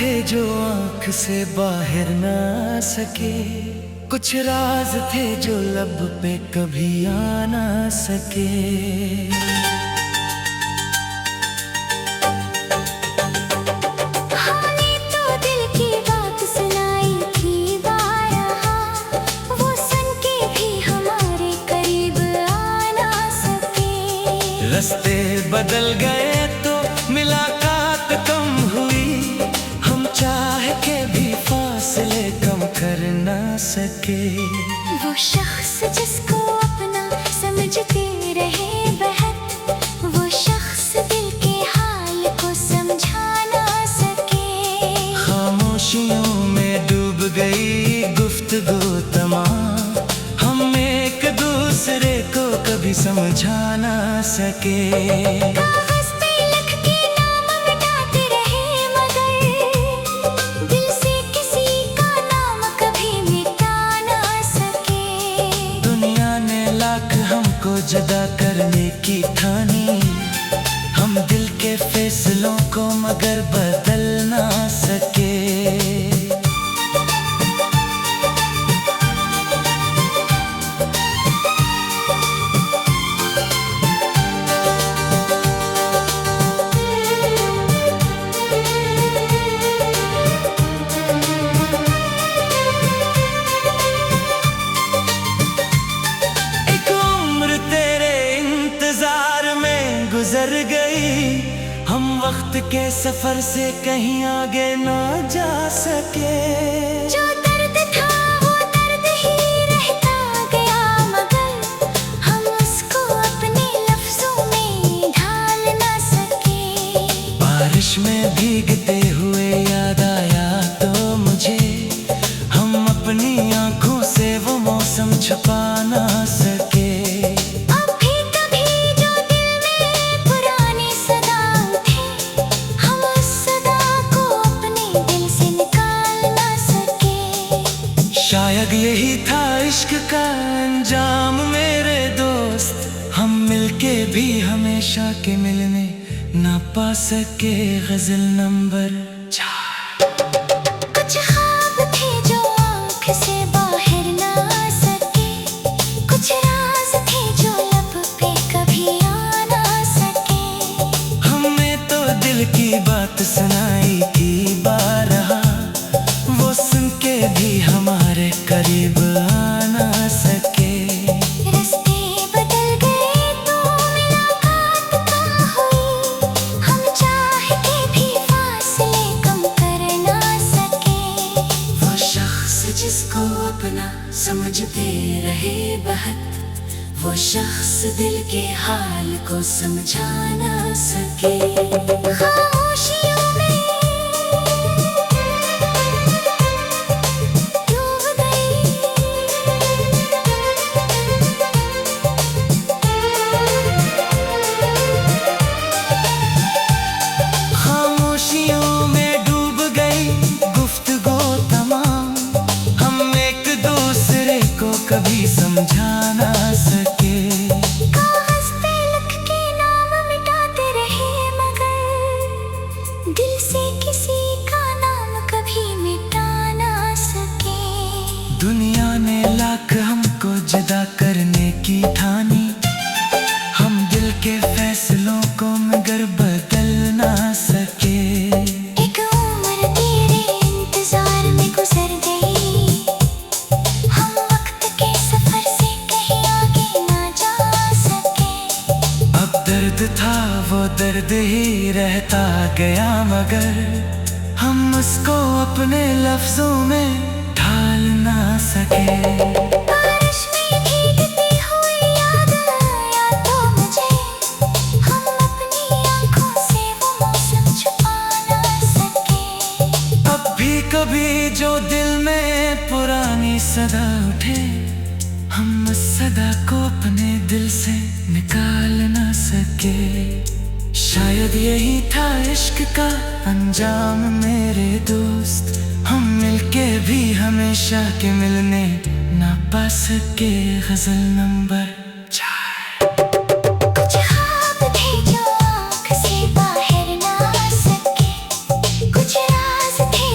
थे जो आँख से बाहर ना आ सके, कुछ राज थे जो लब पे कभी आ ना सके। हमने तो दिल की बात सुनाई थी बारहा, वो सुन के भी हमारे करीब आ ना सके। रास्ते बदल गए तो मुलाकात कम हुई, हम चाह के भी फासले कम कर ना सके। वो शख्स जिसको अपना समझते रहे बेहद, वो शख्स दिल के हाल को समझा ना सके। खामोशियों में डूब गई गुफ्तगू तमाम, हम एक दूसरे को कभी समझा ना सके। कागज पे लिख के नाम मिटाते रहे मगर दिल से किसी का नाम कभी मिटा ना सके। दुनिया ने लाख हमको जुदा करने की ठानी, हम दिल के फैसलों को मगर बदल ना सके। गुजर गई, हम वक्त के सफर से कहीं आगे ना जा सके। जो दर्द था वो दर्द ही रहता गया मगर हम उसको अपने लफ्जों में ढाल ना सके। बारिश में भीगते हुए याद आया तो मुझे, हम अपनी आंखों से वो मौसम छुपा ना सके। शायद यही था इश्क का अंजाम मेरे दोस्त, हम मिलके भी हमेशा के मिलने ना पा सके। गजल नंबर 4। कुछ ख्वाब थे जो आँख से बाहर ना आ सके, कुछ राज थे जो लब पे कभी आ ना सके। हमने तो दिल की बात सुनाई थी बारहा, वो सुन के भी हमारे करीब आ ना सके। रास्ते बदल गए तो मुलाकात कम हुई, हम चाह के भी फासले कम कर ना सके। वो शख्स जिसको अपना समझते रहे बहुत, वो शख्स दिल के हाल को समझा ना सके। खामोशियों में कभी समझा ना सके। कागज पे लिख के नाम मिटाते रहे मगर दिल से किसी का नाम कभी मिटा ना सके। दुनिया ने लाख हमको जुदा करने की ठानी, हम दिल के फैसलों को मगर बदल ना सके। एक उम्र तेरे इंतजार में गुजर गई, हम वक्त के सफर से कहीं आगे ना जा सके। अब दर्द था वो दर्द ही रहता गया मगर हम उसको अपने लफ्जों में ढाल ना सके। बारिश में भीगती हुई याद आया तो मुझे, हम अपनी आंखों से वो मौसम छुपा ना सके। अब भी कभी जो दिल में पुरानी सदा उठे, हम उस सदा को अपने दिल से निकाल ना सके। शायद यही था इश्क का अंजाम मेरे दोस्त, हम मिलके भी हमेशा के मिलने ना पा सके। गजल नंबर 4। कुछ ख्वाब थे जो आँख से बाहर ना आ सके, कुछ राज थे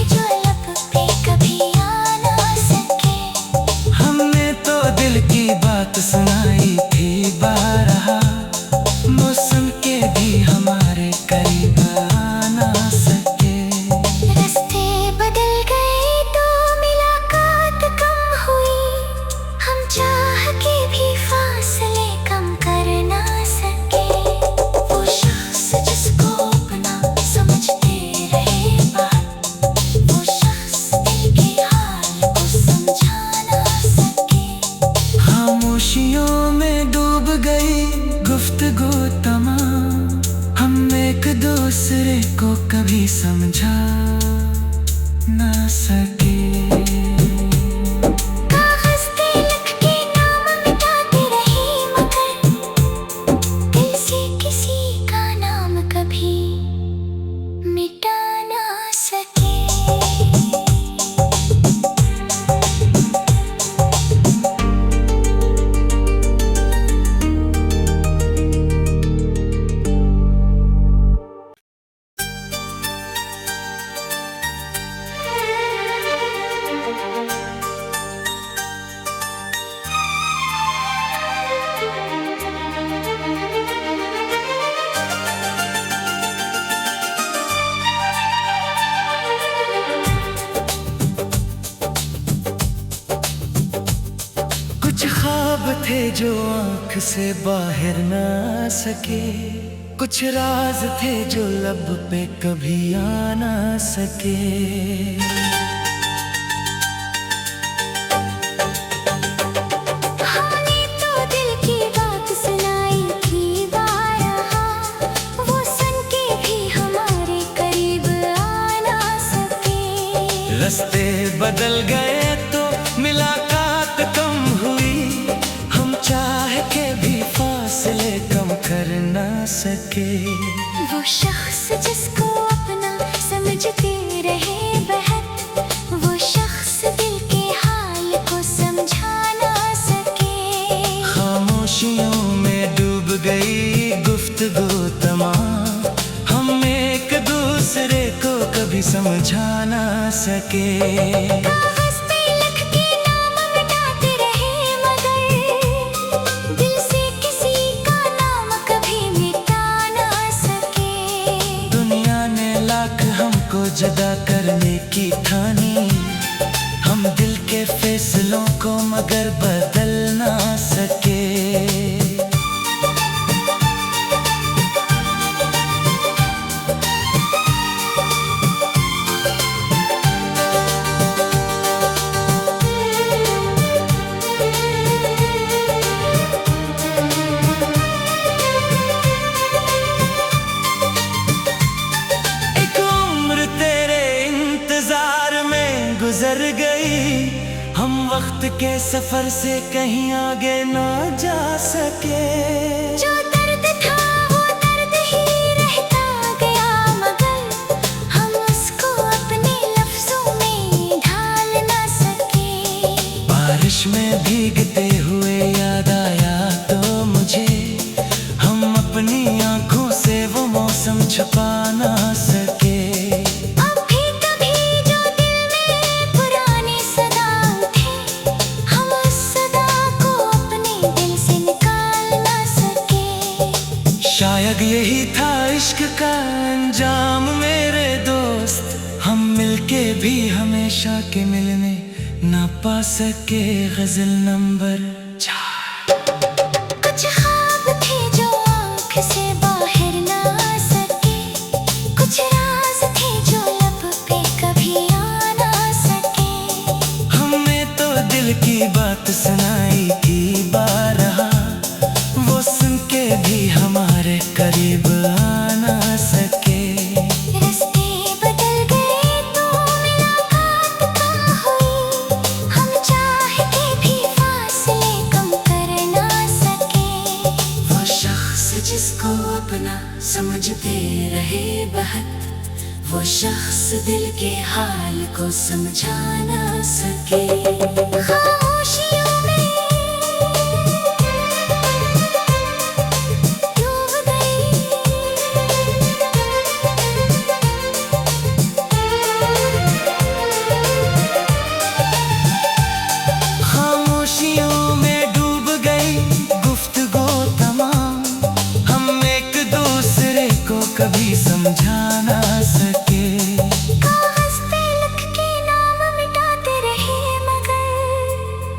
खामोशियों में डूब गई गुफ्तगू तमाम। हम एक दूसरे को कभी समझा ना सके। कागज पे लिख के नाम मिटाते रहे मगर दिल से किसी का नाम कभी मिटा ना सके। कुछ ख्वाब थे जो आँख से बाहर ना सके, कुछ राज थे जो लब पे कभी आ ना सके। हमने तो दिल की बात सुनाई थी बारहा, वो सुन के भी हमारे करीब आ ना सके। रास्ते बदल गए तो मुलाकात कम हुई, हम चाह के भी फासले कम कर ना सके। वो शख्स जिसको अपना समझते रहे बेहद, वो शख्स दिल के हाल को समझा ना सके। खामोशियों में डूब गई गुफ्तगू तमाम, हम एक दूसरे को कभी समझा ना सके। कागज पे लिख के नाम मिटाते रहे मगर दिल से किसी का नाम कभी मिटा ना सके। दुनिया ने लाख हमको जुदा करने की ठानी, हम दिल के फैसलों को मगर बदल ना सके। एक उम्र तेरे इंतजार में गुजर गई, हम वक्त के सफर से कहीं आगे ना जा सके। जो दर्द था वो दर्द ही रहता गया मगर हम उसको अपने लफ्जों में ढाल ना सके। बारिश में भीगते हुए याद आया तो मुझे, हम अपनी आंखों से वो मौसम छुपा ना सके। अब भी कभी जो दिल में पुरानी सदा उठे, हम उस सदा को अपने दिल से निकाल ना सके। शायद यही था इश्क का अंजाम मेरे दोस्त, हम मिलके भी हमेशा के मिलने ना पा सके। गजल नंबर 4। कुछ ख्वाब थे जो आँख से बाहर ना सके, कुछ राज थे जो लब पे कभी आ ना सके। हमने तो दिल की बात सुनाई थी बारहा, वो सुन के भी हमारे करीब आ ना सके। रास्ते बदल गए तो मुलाकात कम हुई, हम चाह के भी फासले कम कर ना सके। वो शख्स जिसको अपना समझते रहे बहुत, वो शख्स दिल के हाल को समझा ना सके। खामोशियों में डूब गई, खामोशियों में डूब गई गुफ्तगू तमाम, हम एक दूसरे को कभी समझा ना सके। कागज पे लिख के नाम मिटाते रहे मगर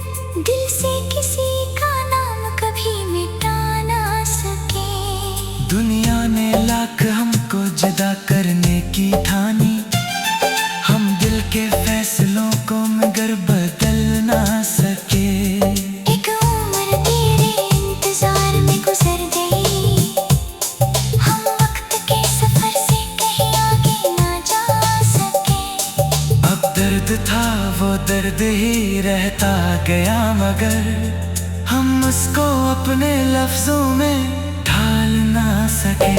दर्द ही रहता गया, मगर हम उसको अपने लफ्जों में ढाल ना सके।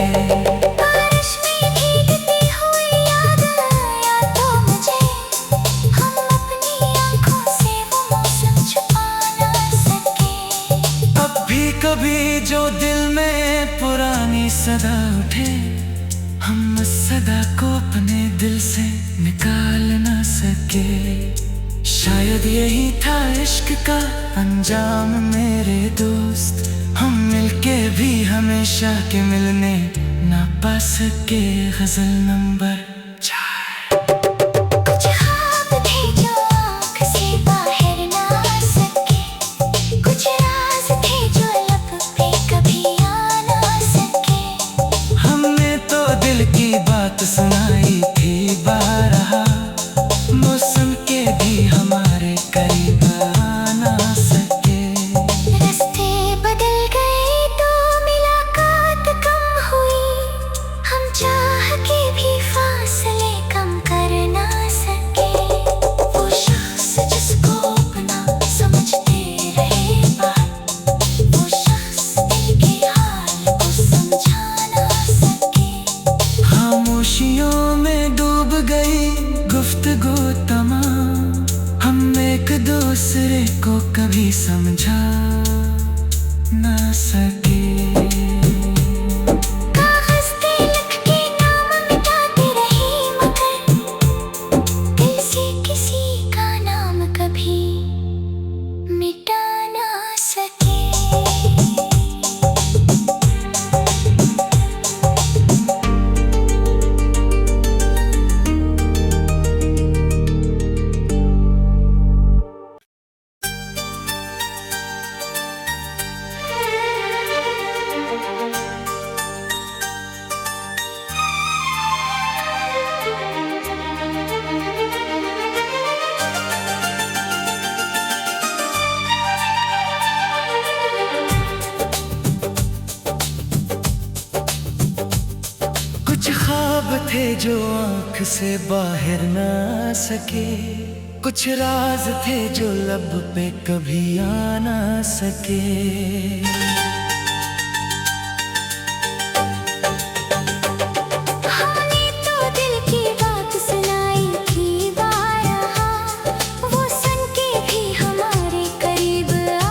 बारिश में भीगती हुई याद आया तो मुझे, हम अपनी आंखों से वो मौसम छुपा ना सके। अब भी कभी जो दिल में पुरानी सदा उठे, हम उस सदा को अपने दिल से निकाल ना सके। शायद यही था इश्क का अंजाम मेरे दोस्त, हम मिलके भी हमेशा के मिलने ना पा सके। गजल नंबर 4। कुछ ख्वाब थे जो आँख से बाहर ना आ सके, कुछ राज थे जो लब पे कभी आ ना सके। हमने तो दिल की बात सुनाई थी बारहा, मौसम के भी हमारे करीब आ ना सके। रास्ते बदल गए तो मुलाकात कम हुई, हम चाह के भी फासले कम कर ना सके। वो शख्स जिसको अपना समझते रहे बात, वो शख्स दिल के हाल को समझा ना सके। खामोशियों में डूब गई गुफ्तगू तमाम, हम एक दूसरे को कभी समझा ना सके। कागज़ पे लिख के नाम मिटाते रहे, मगर दिल से किसी का नाम कभी मिटा ना सके। कुछ ख्वाब थे जो आँख से बाहर ना आ सके, कुछ राज थे जो लब पे कभी आ ना सके। हमने तो दिल की बात सुनाई थी बारहा, वो सुन के भी हमारे करीब आ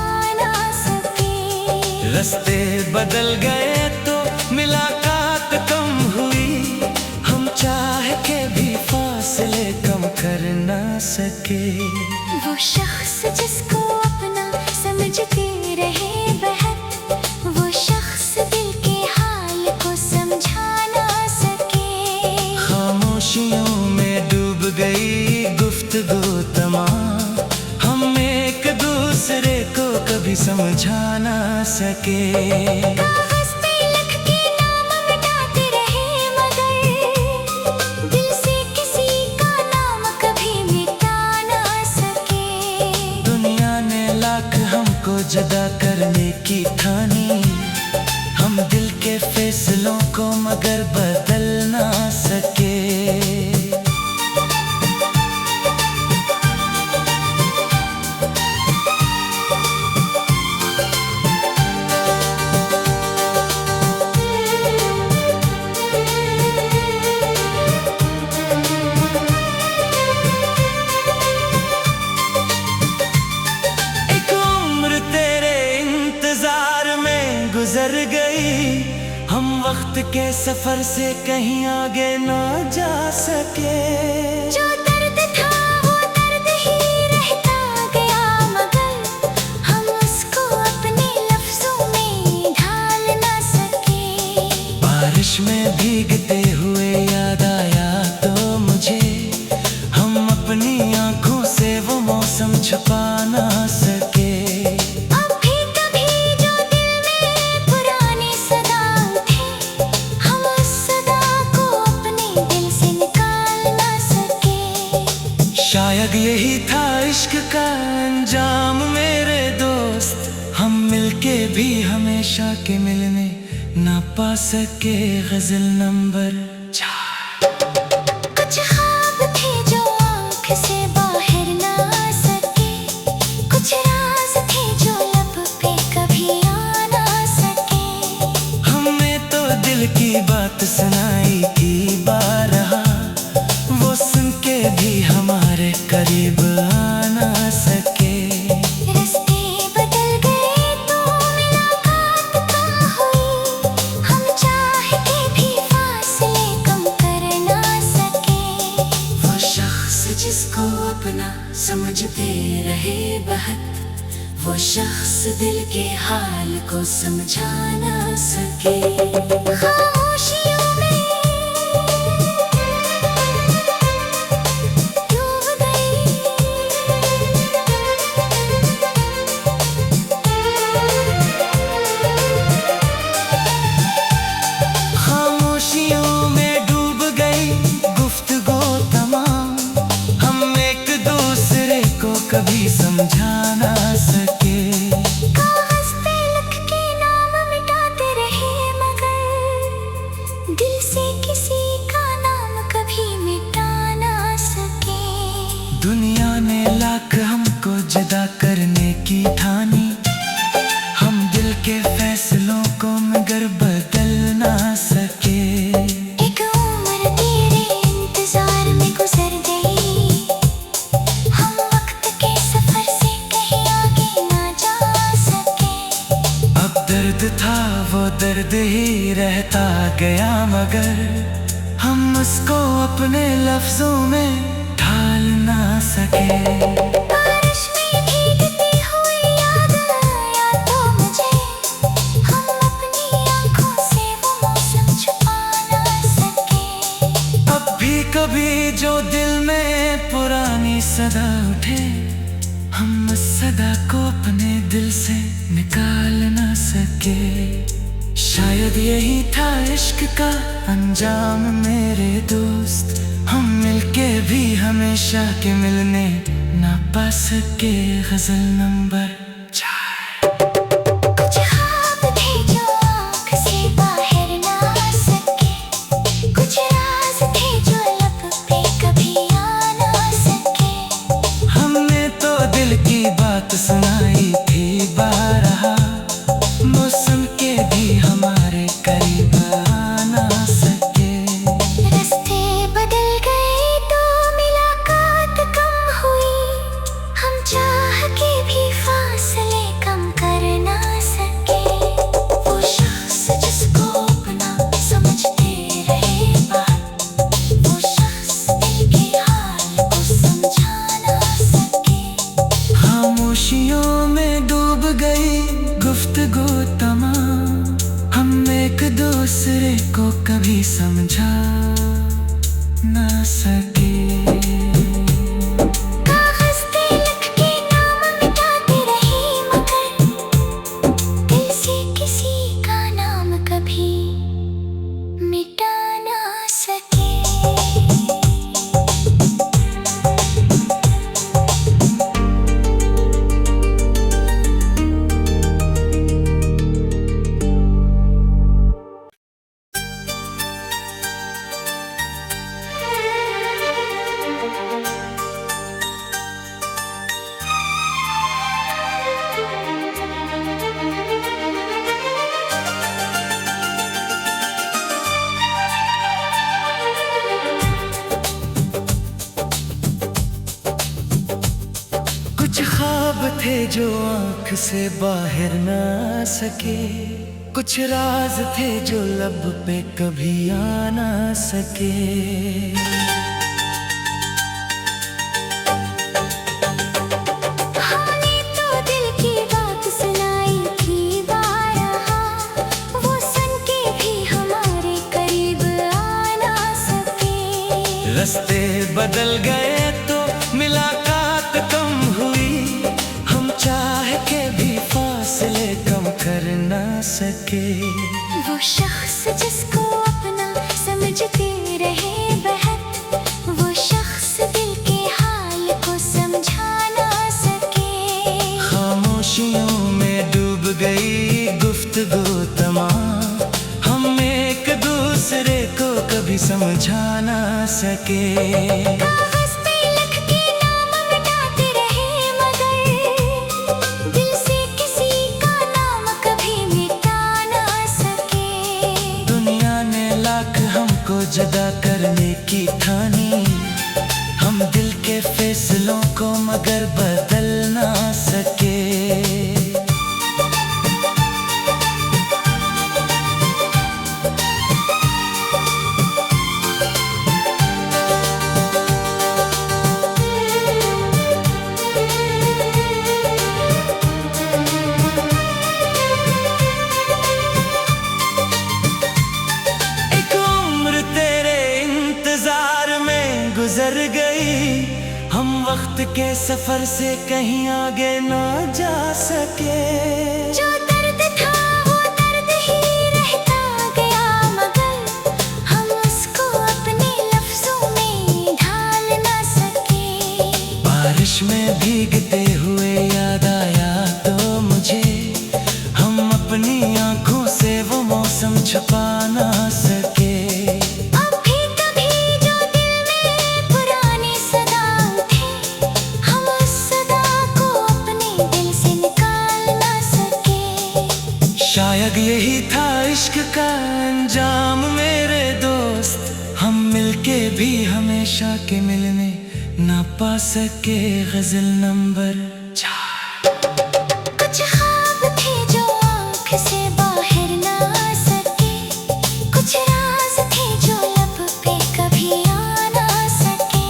ना सके। रास्ते बदल गए तो मुलाकात कम हुई, हम चाह के भी फासले कम कर ना सके। वो शख्स जिसको अपना समझते रहे बेहद, वो शख्स दिल के हाल को समझा ना सके। खामोशियों में डूब गई गुफ्तगू तमाम, हम एक दूसरे को कभी समझा ना सके। कागज़ पे लिख के नाम मिटाते रहे, मगर दिल से किसी का नाम कभी मिटा ना सके। दुनिया ने लाख हमको जुदा करने की ठानी, हम दिल के फैसलों को मगर बदल ना सके। एक उम्र तेरे इंतजार में गुजर गई, हम वक्त के सफर से कहीं आगे ना जा सके। जो दर्द था वो दर्द ही रहता गया, मगर हम उसको अपने लफ्जों में ढाल ना सके। बारिश में भीगते हुए याद आया तो मुझे, हम अपनी आंखों से वो मौसम छुपा ना सके। अब भी कभी जो दिल में पुरानी सदा उठे, हम उस सदा को अपने दिल से निकाल ना सके। शायद यही था इश्क का अंजाम मेरे दोस्त, हम मिलके भी हमेशा के मिलने ना पा सके। गजल नंबर 4। कुछ ख्वाब थे जो आँख से बाहर ना आ सके, वो शख्स दिल के हाल को समझा ना सके। खामोशियों में डूब गई, खामोशियों में डूब गई गुफ्तगू तमाम, हम एक दूसरे को कभी समझा ना सके। कागज पे लिख के नाम मिटाते रहे मगर दिल से किसी का नाम कभी मिटा ना सके। दुनिया ने लाख हमको जुदा करने की ठानी, हम दिल के फैसलों को मगर बदल ना सके। एक उम्र तेरे इंतजार में गुजर गई, हम वक्त के सफर से कहीं आगे ना जा सके। अब दर्द था वो दर्द ही रहता गया, मगर हम उसको अपने लफ्जों में ढाल ना सके। बारिश में भीगती हुई याद आया तो मुझे, हम अपनी आंखों से वो मौसम छुपा ना सके। अब भी कभी जो दिल में पुरानी सदा उठे, हम उस सदा को अपने दिल से निकाल ना सके। शायद यही था इश्क का अंजाम मेरे दोस्त, हम मिलके भी हमेशा के मिलने ना पा सके। गजल नंबर 4। कुछ ख्वाब थे जो आँख से बाहर ना आ सके, कुछ राज थे जो लब पे कभी आ ना सके। हमने तो दिल की बात सुनाई थी बारहा, मौसम के भी हमारे करीब आ ना सके। रास्ते बदल गए तो मुलाकात कम हुई, हम चाह के भी फासले कम कर ना सके। वो शख्स जिसको अपना समझते रहे बात, वो शख्स दिल के हाल को समझा ना सके। खामोशियों में डूब गई गुफ्तगू तमाम, हम एक दूसरे को कभी समझा ना सके। कागज पे लिख के नाम मिटाते रहे मगर दिल से किसी का नाम कभी मिटा ना सके। कुछ ख्वाब थे जो आँख से बाहर ना आ सके, कुछ राज थे जो लब पे कभी आ ना सके। हमने तो दिल की बात सुनाई थी बारहा, वो सुन के भी हमारे करीब आ ना सके। रास्ते बदल गए तो मुलाकात कम हुई, हम चाह के भी फासले कम कर ना सके। वो शख्स जिसको अपना समझते रहे बेहद, वो शख्स दिल के हाल को समझा ना सके। खामोशियों में डूब गई गुफ्तगू तमाम, हम एक दूसरे को कभी समझा ना सके। कागज पे लिख के नाम मिटाते रहे मगर दिल से किसी का नाम कभी मिटा ना सके। दुनिया ने लाख हमको जुदा करने की ठानी, हम दिल के फैसलों को मगर बदल ना सके। के सफर से कहीं आगे ना जा सके। जो दर्द था वो दर्द ही रहता गया, मगर हम उसको अपने लफ्जों में ढाल ना सके। बारिश में भीगते हुए याद आया तो मुझे, हम अपनी आंखों से वो मौसम छुपा ना सके। अब भी कभी जो दिल में पुरानी सदा उठे, हम उस सदा को अपने दिल से निकाल ना सके। शायद यही था इश्क का अंजाम मेरे दोस्त, हम मिलके भी हमेशा के मिलने ना पा सके। गजल नंबर 4। कुछ ख्वाब थे जो आँख से बाहर ना आ सके, कुछ राज थे जो लब पे कभी आ ना सके।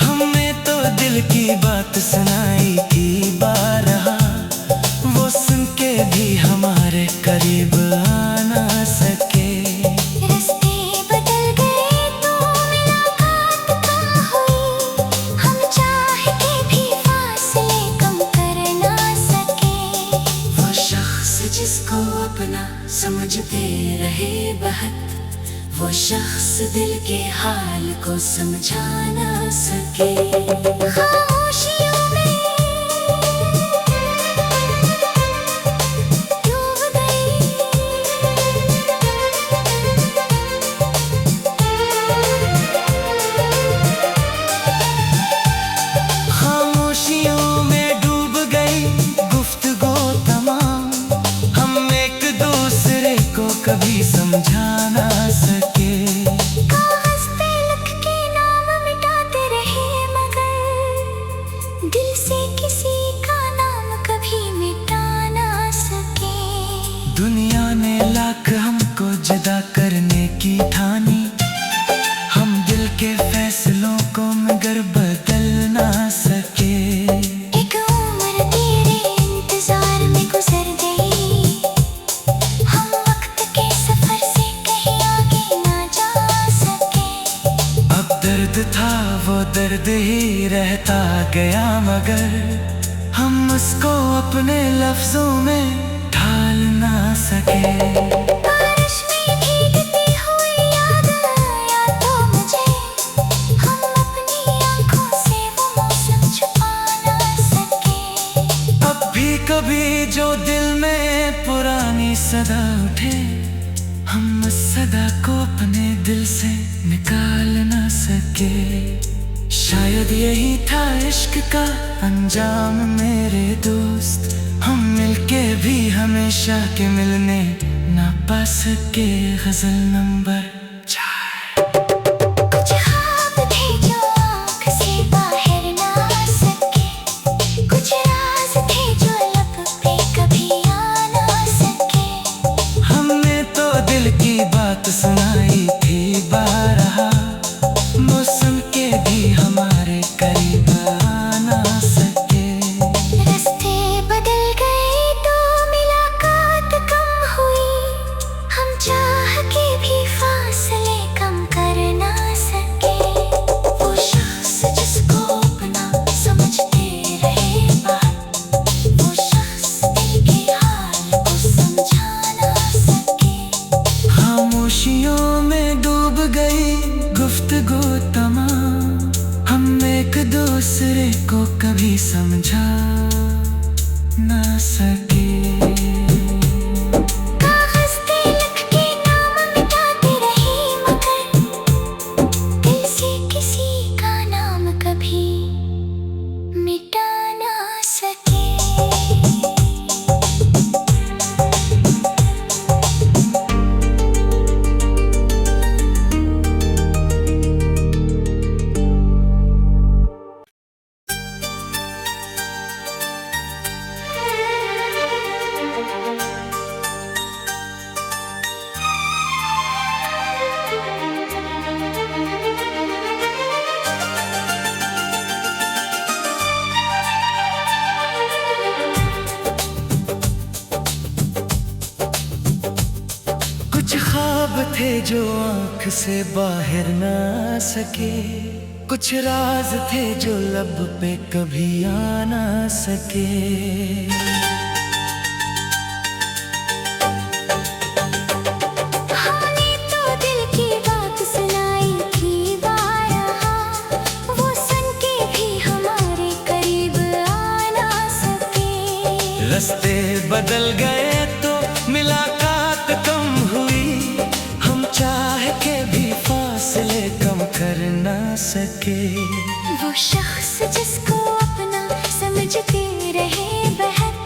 हमने तो दिल की बात सुनाई थी बारहा, वो सुन के भी हमारे करीब आ ना सके। रास्ते बदल गए तो मुलाकात कम हुई, हम चाह के भी फासले कम कर ना सके। वो शख्स जिसको अपना समझते रहे बहुत, वो शख्स दिल के हाल को समझा ना सके। खामोशियों में डूब गई, खामोशियों में डूब गई गुफ्तगू तमाम, हम एक दूसरे को कभी समझा ना सके। कागज पे लिख के नाम मिटाते रहे, मगर दिल से किसी का नाम कभी मिटा ना सके। दुनिया ने लाख हमको जुदा करने की ठानी, हम दिल के फैसलों को मगर बदल ना सके। एक उम्र तेरे इंतजार में गुजर गई, हम वक्त के सफर से कहीं आगे ना जा सके। अब दर्द था वो दर्द ही रहता गया, मगर हम उसको अपने लफ्जों में ढाल ना सके। बारिश में भीगती हुई याद आया तो मुझे, हम अपनी आंखों से वो मौसम छुपा ना सके। अब भी कभी जो दिल में पुरानी सदा उठे, हम उस सदा को अपने दिल से निकाल ना सके। शायद यही था इश्क का अंजाम मेरे दोस्त, हम मिलके भी हमेशा के मिलने ना पा सके। गजल नंबर 4। कुछ ख्वाब थे जो आँख से बाहर ना आ सके, कुछ राज थे जो लब पे कभी आ ना सके। हमने तो दिल की बात सुनाई थी बारहा, वो सुन के भी हमारे करीब आ ना सके। रास्ते बदल गए तो मुलाकात कम हुई, हम चाह के भी फासले कम कर ना सके। वो शख्स जिसको अपना समझते रहे बात, वो शख्स दिल के हाल को समझा ना सके। खामोशियों में डूब गई गुफ्तगू तमाम, हम एक दूसरे को कभी समझा ना सके। कागज पे लिख के नाम मिटाते रहे, मगर दिल से किसी का नाम कभी मिटा ना सके। कुछ ख्वाब थे जो आंख से बाहर ना आ सके, कुछ राज थे जो लब पे कभी आ ना सके। हमने तो दिल की बात सुनाई थी बारहा, वो सुन के भी हमारे करीब आ ना सके। रास्ते बदल गए तो मुलाकात कम हुई, हम चाह के भी फासले कम कर ना सके। वो शख्स जिसको अपना समझते रहे बेहद,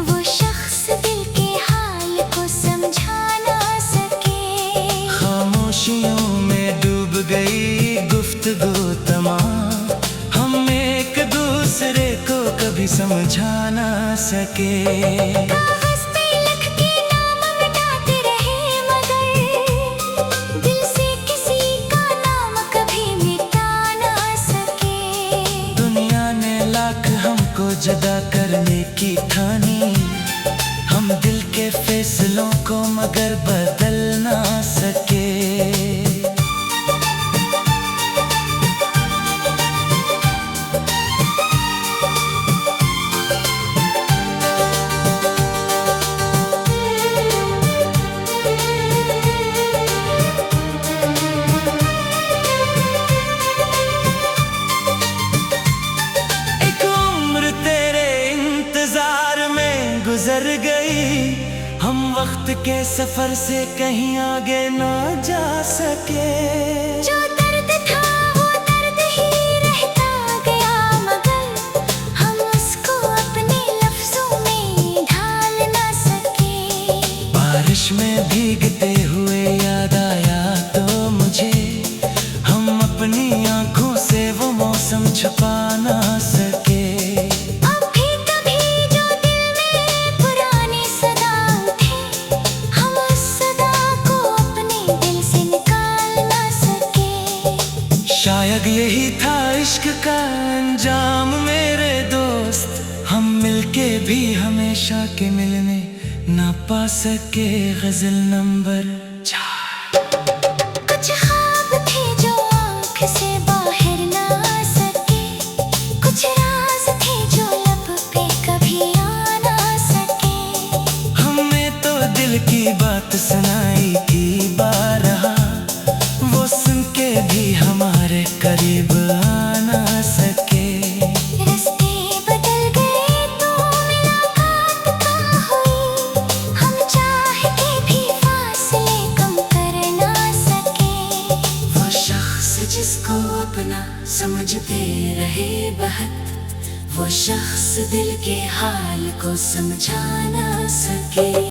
वो शख्स दिल के हाल को समझा ना सके। खामोशियों में डूब गई गुफ्तगू तमाम, हम एक दूसरे को कभी समझा ना सके। कागज पे लिख के नाम मिटाते रहे मगर दिल से किसी का नाम कभी मिटा ना सके। दुनिया ने लाख हमको जुदा करने की ठानी, हम दिल के फैसलों को मगर बदल ना सके। गुजर गई, हम वक्त के सफर से कहीं आगे ना जा सके। जो दर्द था वो दर्द ही रहता गया मगर हम उसको अपने लफ्जों में ढाल ना सके। बारिश में भीगते हुए याद आया तो मुझे, हम अपनी आंखों से वो मौसम छुपा ना सके। शायद यही था इश्क का अंजाम मेरे दोस्त, हम मिलके भी हमेशा के मिलने ना पा सके। गजल नंबर 4। कुछ ख्वाब थे जो आँख से बाहर ना आ सके, कुछ राज थे जो लब पे कभी आ ना सके। हमें तो दिल की बात सुनाई थी बारहा, वो सुन के भी हमारे करीब आ ना सके। रास्ते बदल गए तो मुलाकात कम हुई, हम चाह के भी फासले कम कर ना सके। वो शख्स जिसको अपना समझते रहे बहुत, वो शख्स दिल के हाल को समझा ना सके।